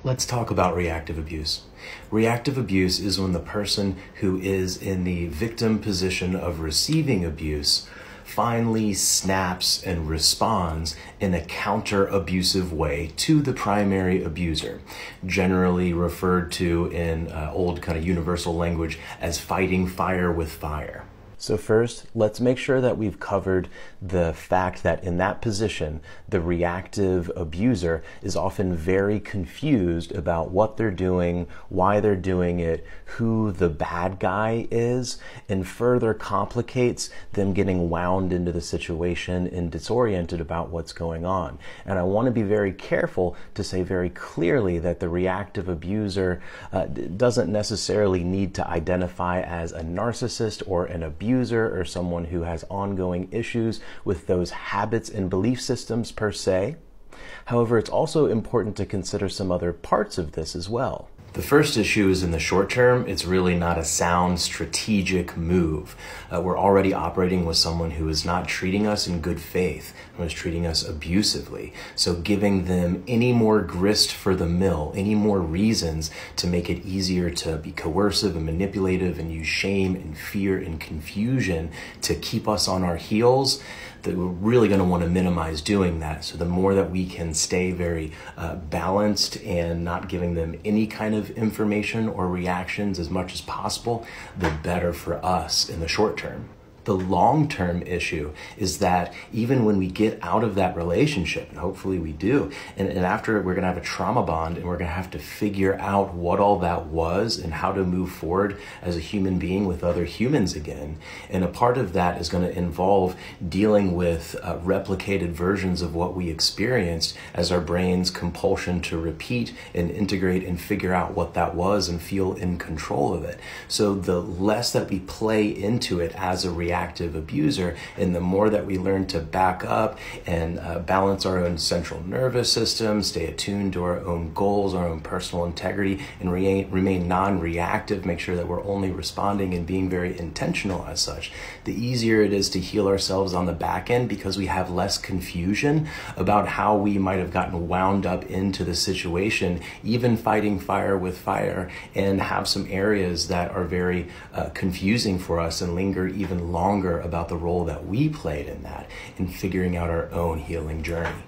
Let's talk about reactive abuse. Reactive abuse is when the person who is in the victim position of receiving abuse finally snaps and responds in a counter-abusive way to the primary abuser, generally referred to in old kind of universal language as fighting fire with fire. So first, let's make sure that we've covered the fact that in that position, the reactive abuser is often very confused about what they're doing, why they're doing it, who the bad guy is, and further complicates them getting wound into the situation and disoriented about what's going on. And I want to be very careful to say very clearly that the reactive abuser doesn't necessarily need to identify as a narcissist or an abuser or someone who has ongoing issues with those habits and belief systems per se. However, it's also important to consider some other parts of this as well. The first issue is in the short term, it's really not a sound strategic move. We're already operating with someone who is not treating us in good faith and is treating us abusively. So giving them any more grist for the mill, any more reasons to make it easier to be coercive and manipulative and use shame and fear and confusion to keep us on our heels, that we're really going to want to minimize doing that. So the more that we can stay very balanced and not giving them any kind of information or reactions as much as possible, the better for us in the short term. The long-term issue is that even when we get out of that relationship, and hopefully we do, and after we're gonna have a trauma bond and we're gonna have to figure out what all that was and how to move forward as a human being with other humans again. And a part of that is gonna involve dealing with replicated versions of what we experienced as our brain's compulsion to repeat and integrate and figure out what that was and feel in control of it. So the less that we play into it as a reactive abuser, and the more that we learn to back up and balance our own central nervous system, stay attuned to our own goals, our own personal integrity, and remain non-reactive, make sure that we're only responding and being very intentional as such, the easier it is to heal ourselves on the back end because we have less confusion about how we might have gotten wound up into the situation, even fighting fire with fire, and have some areas that are very confusing for us and linger even longer about the role that we played in that, in figuring out our own healing journey.